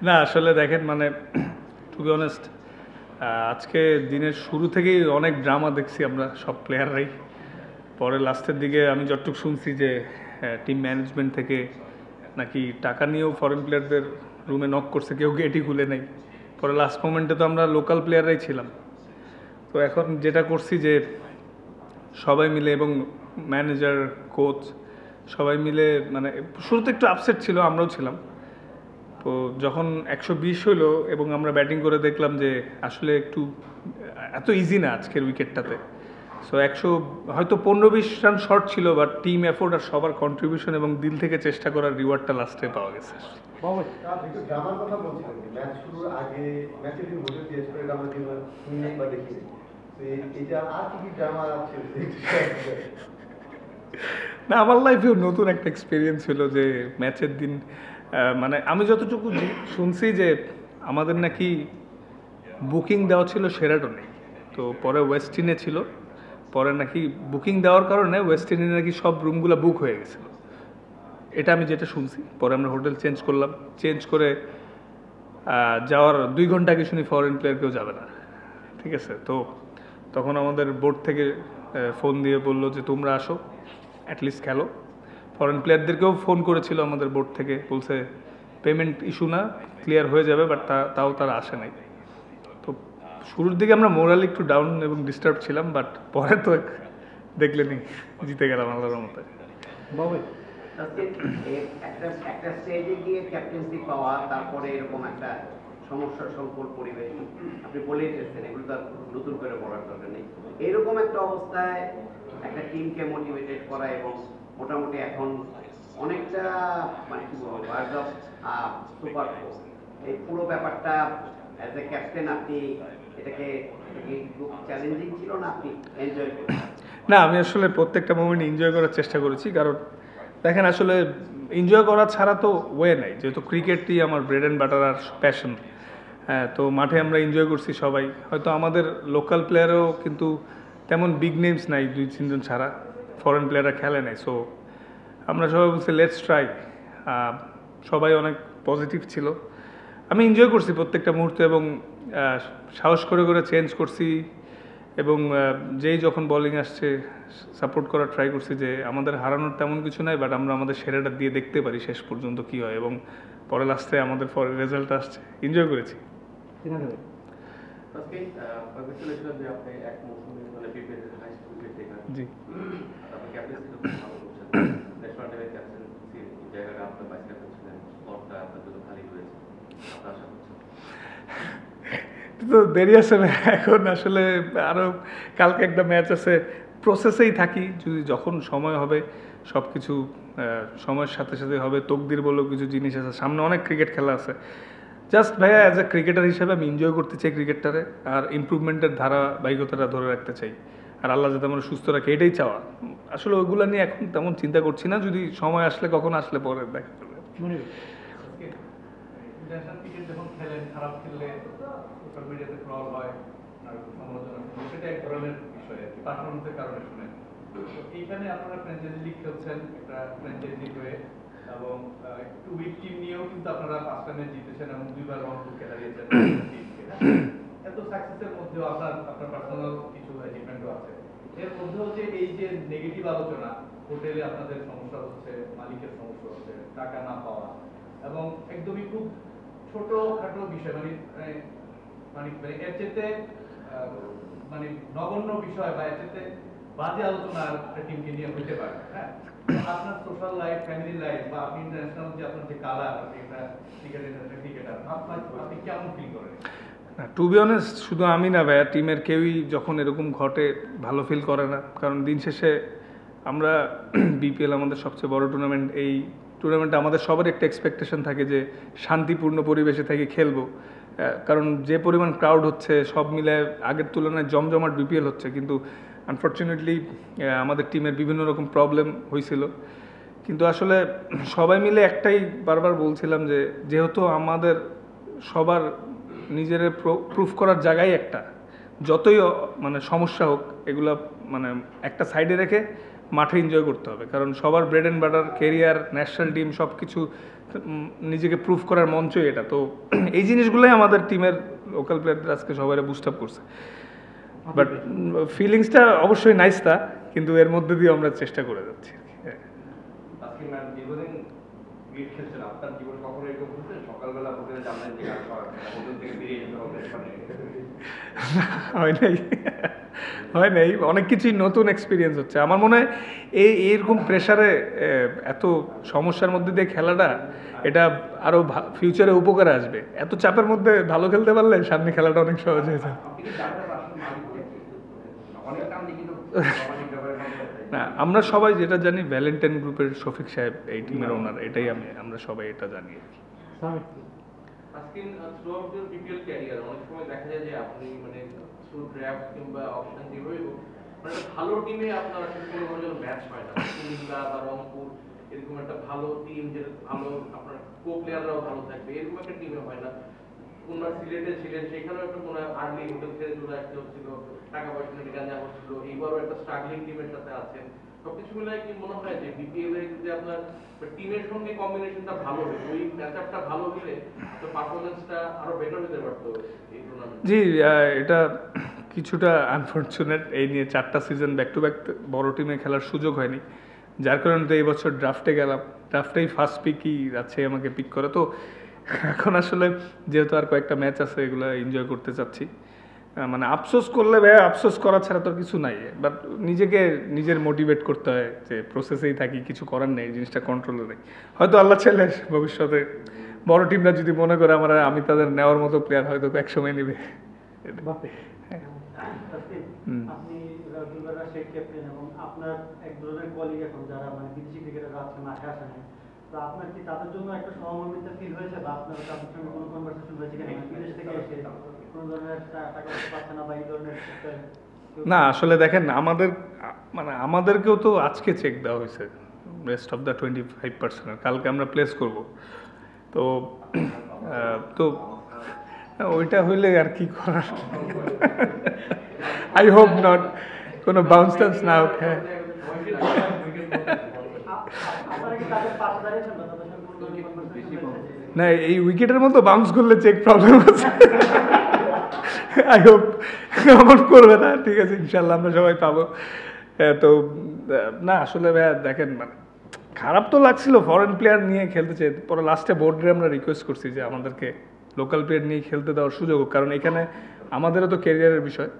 না আসলে দেখেন মানে টু বি অনেস্ট আজকে দিনের শুরু থেকেই অনেক ড্রামা দেখছি আমরা সব প্লেয়াররাই। পরে লাস্টের দিকে আমি যতটুকু শুনছি যে টিম ম্যানেজমেন্ট থেকে নাকি টাকা নিয়েও ফরেন প্লেয়ারদের রুমে নক করছে, কেউ গেটই খুলে নেই। পরে লাস্ট মোমেন্টে তো আমরা লোকাল প্লেয়াররাই ছিলাম। তো এখন যেটা করছি যে সবাই মিলে এবং ম্যানেজার কোচ সবাই মিলে মানে শুরুতে একটু আপসেট ছিল, আমরাও ছিলাম। তো যখন 120 হলো এবং আমরা ব্যাটিং করে দেখলাম যে আসলে একটু এত ইজি না আজকের উইকেটটাতে। সো 100 হয়তো 15-20 রান শর্ট ছিল, বাট টিম এফোর্ট আর সবার কন্ট্রিবিউশন এবং দিল থেকে চেষ্টা করার রিওয়ার্ডটা লাস্টে পাওয়া গেছে। না আমার লাইফেও নতুন একটা এক্সপিরিয়েন্স ছিল যে ম্যাচের দিন মানে আমি যতটুকু শুনছি যে আমাদের নাকি বুকিং দেওয়া ছিল শেরাটনে, তো পরে ওয়েস্টিনে ছিল। পরে নাকি বুকিং দেওয়ার কারণে ওয়েস্টিনে নাকি সব রুমগুলো বুক হয়ে গেছিল, এটা আমি যেটা শুনছি। পরে আমরা হোটেল চেঞ্জ করলাম, চেঞ্জ করে যাওয়ার 2 ঘন্টা আগে শুনি ফরেন প্লেয়ার কেউ যাবে না, ঠিক আছে। তো তখন আমাদের বোর্ড থেকে ফোন দিয়ে বললো যে তোমরা আসো, অ্যাটলিস্ট খেলো। ফরেন প্লেয়ারদেরকেও ফোন করেছিল আমাদের বোর্ড থেকে, বলছে পেমেন্ট ইস্যু না, ক্লিয়ার হয়ে যাবে, বাট তাও তারা আসে নাই। তো শুরুর দিকে আমরা মোরালি একটু ডাউন এবং ডিস্টার্ব ছিলাম, বাট পরে তো দেখলেনি জিতে গেলাম আল্লাহর মতো। একটা স্টেজে গিয়ে ক্যাপ্টেন্সি পাওয়া, তারপরে এরকম একটা সমস্যার সংকট পরিবেশ আপনি বলেই দিয়েছেন, এগুলো তো নতুন করে বলার দরকার নেই। এরকম একটা অবস্থায় একটা টিমকে মোটিভেটেড করা এবং মোটামুটি এখন অনেকটা মানে কি বলবো ওয়ার্ল্ড অফ সুপার ফোর, এই পুরো ব্যাপারটা অ্যাজ এ ক্যাপ্টেন আপনি এটাকে চ্যালেঞ্জিং ছিল না, আপনি এনজয় করেছেন? না আমি আসলে প্রত্যেকটা মোমেন্ট এনজয় করার চেষ্টা করেছি, কারণ দেখেন আসলে এনজয় করা ছাড়া তো ওয়ে নাই, যেহেতু ক্রিকেটই আমার ব্রেড অ্যান্ড বাটার আর প্যাশন। হ্যাঁ, তো মাঠে আমরা এনজয় করছি সবাই। হয়তো আমাদের লোকাল প্লেয়ারও কিন্তু তেমন বিগ নেমস নাই, 2-3 জন ছাড়া ফরেন প্লেয়াররা খেলে নাই। সো আমরা সবাই বলছি লেটস ট্রাই। সবাই অনেক পজিটিভ ছিল, আমি এনজয় করছি প্রত্যেকটা মুহূর্তে এবং সাহস করে করে চেঞ্জ করছি। এবং যেই যখন বোলিং আসছে সাপোর্ট করার ট্রাই করছি যে আমাদের হারানোর তেমন কিছু নাই, বাট আমরা আমাদের সেরাটা দিয়ে দেখতে পারি শেষ পর্যন্ত কী হয়, এবং পরে লাস্টে আমাদের পরে রেজাল্ট আসছে, এনজয় করেছি। জি তো দেরি আছে এখন, আসলে আরও কালকে একটা ম্যাচ আছে, প্রসেসেই থাকি। যদি যখন সময় হবে সব কিছু সময়ের সাথে সাথে হবে। তকদির বলেও কিছু জিনিস আছে, সামনে অনেক ক্রিকেট খেলা আছে। জাস্ট ভাইয়া অ্যাজ এ ক্রিকেটার হিসেবে আমি এনজয় করতে চাই ক্রিকেটটারে, আর ইমপ্রুভমেন্টের ধারাবাহিকতাটা ধরে রাখতে চাই, আর আল্লাহ যাতে আমরা সুস্থ রাখে এটাই চাওয়া। আসলে ওইগুলো নিয়ে এখন তেমন চিন্তা করছি না, যদি সময় আসলে কখন আসলে পরে দেখা যাবে। ইন্টারন্যাশনাল ক্রিকেট যখন খেলেন, খারাপ খেললে সোশ্যাল মিডিয়াতে ট্রল হয় আর সমালোচনা, সেটা এক ধরনের বিষয় আর কি, পারফরমেন্সের কারণে শুনেন। তো এইখানে আপনারা ফ্র্যাঞ্চাইজি লিগ খেলছেন, একটা ফ্র্যাঞ্চাইজি হয়ে, এবং একটু উইক টিম নিয়েও কিন্তু আপনারা 5টা ম্যাচ জিতেছেন এবং 2বার রংপুরকে হারিয়েছেন। এত সাকসেসের মধ্যেও আপনার পার্সোনাল কিছু অ্যাচিভমেন্টও আছে। এর মধ্যেও যে এই যে নেগেটিভ আলোচনা, হোটেলে আপনাদের সমস্যা হচ্ছে, মালিকের সমস্যা হচ্ছে, টাকা না পাওয়া, এবং একদমই খুব ছোটখাটো বিষয়, মানে এর চেয়ে মানে নগণ্য বিষয় বা এর চেয়ে বাজে আলোচনা একটা টিমকে নিয়ে হতে পারে। হ্যাঁ, আপনার সোশ্যাল লাইফ, ফ্যামিলি লাইফ, বা আপনি ইন্টারন্যাশনাল যে আপনার যে কালার, আপনি একটা ক্রিকেটার, আপনি কেমন ফিল করেন? টু বি অনেস্ট শুধু আমি না ভাইয়া, টিমের কেউই যখন এরকম ঘটে ভালো ফিল করে না। কারণ দিন শেষে আমরা বিপিএল আমাদের সবচেয়ে বড় টুর্নামেন্ট, এই টুর্নামেন্টে আমাদের সবার একটা এক্সপেকটেশন থাকে যে শান্তিপূর্ণ পরিবেশে থেকে খেলবো। কারণ যে পরিমাণ ক্রাউড হচ্ছে সব মিলে আগের তুলনায় জমজমাট বিপিএল হচ্ছে, কিন্তু আনফর্চুনেটলি আমাদের টিমের বিভিন্ন রকম প্রবলেম হয়েছিল। কিন্তু আসলে সবাই মিলে একটাই বারবার বলছিলাম যে যেহেতু আমাদের সবার নিজের প্রুফ করার জায়গায় একটা, যতই মানে সমস্যা হোক এগুলো মানে একটা সাইডে রেখে মাঠে এনজয় করতে হবে, কারণ সবার bread and butter career, national team সব কিছু নিজেকে প্রুভ করার মঞ্চই এটা। তো এই জিনিসগুলোই আমাদের টিমের লোকাল প্লেয়ারদের আজকে সবাই বুস্ট আপ করছে। বাট ফিলিংসটা অবশ্যই নাইস তা, কিন্তু এর মধ্যে দিয়ে আমরা চেষ্টা করে যাচ্ছি। আজকে ম্যাম দীর্ঘদিন ক্রিকেট খেলছেন, আপনার জীবন কখনো এরকম হচ্ছে সকালবেলা হোটেলে জানলেন যে হোটেল থেকে বেরিয়ে যেতে হবে, হয় নাই, হয় নাই, অনেক কিছুই নতুন এক্সপিরিয়েন্স হচ্ছে। আমার মনে হয় এইরকম প্রেশারে এত সমস্যার মধ্যে দিয়ে খেলাটা, এটা আরও ফিউচারে উপকারে আসবে। এত চাপের মধ্যে ভালো খেলতে পারলে সামনে খেলাটা অনেক সহজ হয়ে যায়। না, আমরা সবাই যেটা জানি, ভ্যালেন্টাইন গ্রুপের শফিক সাহেব এই টিমের ওনার, এটাই আমরা সবাই এটা জানি। আজকে through out your BPL career অনেক সময় দেখা যায় যে আপনি মানে থ্রু ড্রাফট কিংবা অপশন যেভাবে হোক, মানে একটা ভালো টিমে আপনার আসলে কোনো ধরনের ম্যাচ হয় না। কুমিল্লা বা রংপুর এরকম একটা ভালো টিম, যেটা ভালো আপনার কো প্লেয়াররাও ভালো থাকবে, এরকম একটা টিমে হয় না। কোনবার সিলেটে ছিলেন, সেখানেও একটা মনে হয় আর্লি হোটেল ছেড়ে চলে আসতে হচ্ছিল, টাকা পয়সা নিয়ে গাঁজা হচ্ছিল, এইবারও একটা স্ট্রাগলিং টিমের সাথে আছেন। সবকিছু মিলে কি মনে হয় যে বিপিএল এ যদি আপনার টিমের সঙ্গে কম্বিনেশনটা ভালো হবে, ওই ম্যাচআপটা ভালো হলে তো পারফরম্যান্সটা আরো বেটার হতে পারতো এই টুর্নামেন্টে? জি, এটা কিছুটা আনফরচুনেট। এই নিয়ে 4টা সিজন ব্যাক টু ব্যাক বড় টিমে খেলার সুযোগ হয়নি, যার কারণে তো এই বছর ড্রাফটে গেলাম। ড্রাফটেই ফার্স্ট পিকই আছে আমাকে পিক করে। তো এখন আসলে যেহেতু আর কয়েকটা ম্যাচ আছে, এগুলো এনজয় করতে চাচ্ছি। মানে আফসোস করলে ভাই, আফসোস করা ছাড়া তো কিছু নাই। বাট নিজের মোটিভেট করতে হয় যে প্রসেসেই থাকি, কিছু করার নেই, জিনিসটা কন্ট্রোলে নেই। হয়তো আল্লাহ চাইলে ভবিষ্যতে বড় টিমরা যদি মনে করে আমি তাদের নেওয়ার মতো প্লেয়ার হয়তো একসময় নেবে। আপনি শেখ ক্যাপ্টেন এবং আপনার এক ধরনের কলিগ এখন যারা মানে বিদেশি ক্রিকেটাররা আছে, মাঠে আসে না, তো আপনার কি তাদের জন্য একটা সহমর্মিতা ফিল হয়েছে, বা আপনার তাদের সঙ্গে কোনো কনভারসেশন হয়েছে কিনা, বিদেশ থেকে এসে কোনো ধরনের টাকা পয়সা পাচ্ছে না বা এই ধরনের? না, আসলে দেখেন, আমাদেরকেও তো আজকে চেক দেওয়া হয়েছে রেস্ট অফ দ্য 25%। কালকে আমরা প্লেস করব। তো ওইটা হইলে আর কি করার। আই হোপ নট কোনো বাউন্স টাউন্স না হোক। হ্যাঁ, না, এই উইকেটের মতো বাউন্স করলে চেক প্রবলেম আছে। আই হোপ এমন করবে না। ঠিক আছে, ইনশাল্লাহ আমরা সবাই পাবো। তো না, আসলে ভাইয়া দেখেন, মানে খারাপ তো লাগছিল ফরেন প্লেয়ার নিয়ে খেলতে চাই। পরে লাস্টে বোর্ডে আমরা রিকোয়েস্ট করছি যে আমাদেরকে লোকাল প্লেয়ার নিয়ে খেলতে দেওয়ার সুযোগ হোক, কারণ এখানে আমাদেরও তো ক্যারিয়ারের বিষয়।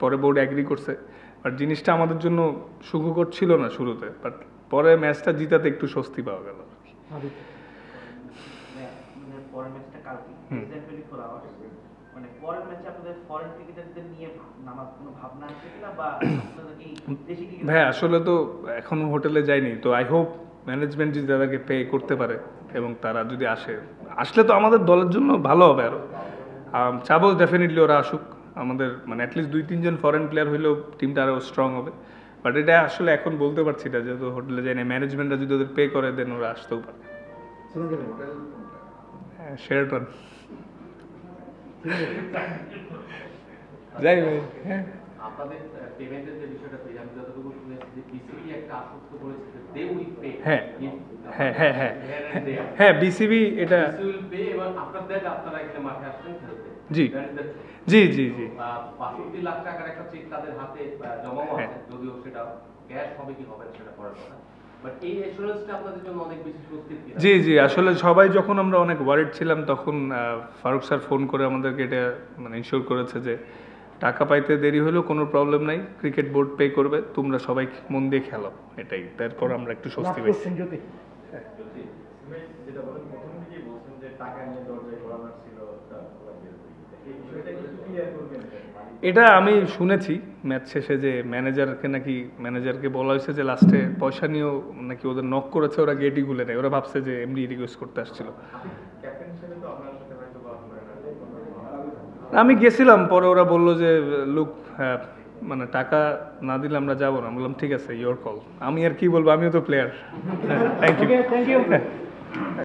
পরে বোর্ড অ্যাগ্রি করছে, বাট জিনিসটা আমাদের জন্য সুখকর ছিল না শুরুতে। বাট পরে ম্যাচটা জিতাতে একটু স্বস্তি পাওয়া গেল। পরের ম্যাচটা কালকে 24 আওয়ার্স, মানে পরের ম্যাচে আপনাদের ফরেন ক্রিকেটারদের নিয়ে নামার কোনো ভাবনা আছে কিনা, বা আপনাদের এই দেশি ক্রিকেট? ভাই আসলে তো এখনো হোটেলে যাইনি, তো আই হোপ ম্যানেজমেন্ট যদি তাদেরকে পে করতে পারে এবং তারা যদি আসলে তো আমাদের দলের জন্য ভালো হবে। আরও চাবো ডেফিনেটলি ওরা আসুক আমাদের, মানে অ্যাটলিস্ট 2-3 জন ফরেন প্লেয়ার হইলেও টিমটা আরও স্ট্রং হবে। বাট এটা আসলে এখন বলতে পারছি না, যেহেতু হোটেলে যাই না। ম্যানেজমেন্টরা যদি ওদের পে করে দেন ওরা আসতেও পারে। হ্যাঁ, শেরাটন যাই ভাই। হ্যাঁ, আপনাদের পেমেন্টের যে বিষয়টা, আমি যতটুকু শুনেছি যে বিসিবি একটা আশ্বস্ত করেছে যে দে উইল পে। হ্যাঁ হ্যাঁ হ্যাঁ হ্যাঁ হ্যাঁ, বিসিবি এটা উইল পে, এবং আপনাদের আপনারা এখানে মাঠে আসছেন খেলতে। জি জি জি জি 62 লাখ টাকার একটা চেক তাদের হাতে জমাও আছে, যদিও সেটা ক্যাশ হবে কি হবে সেটা পরের কথা। বাট এই অ্যাসুরেন্সটা আপনাদের জন্য অনেক বেশি স্বস্তির কি? জি জি, আসলে সবাই যখন আমরা অনেক ওয়ারিড ছিলাম, তখন ফারুক স্যার ফোন করে আমাদেরকে এটা মানে ইনশিওর করেছে যে টাকা পাইতে দেরি হলেও কোনো প্রবলেম নাই, ক্রিকেট বোর্ড পে করবে, তোমরা সবাই মন দিয়ে খেলো। এটাই, তারপর আমরা একটু স্বস্তি পাইছি। যেটা বলেন প্রথম দিকেই বলছেন যে টাকা নিয়ে দরজায় করা ছিল, এই বিষয়টা একটু ক্লিয়ার করবেন? এটা আমি শুনেছি ম্যাচ শেষে যে ম্যানেজারকে বলা হয়েছে যে লাস্টে পয়সা নিয়েও নাকি ওদের নক করেছে, ওরা গেটই খুলে নেয়। ওরা ভাবছে যে এমনি রিকোয়েস্ট করতে আসছিল। আমি গেছিলাম, পরে ওরা বললো যে লুক, মানে টাকা না দিলে আমরা যাবো না। বললাম ঠিক আছে, ইয়োর কল। আমি আর কি বলবো, আমিও তো প্লেয়ার। Thank you.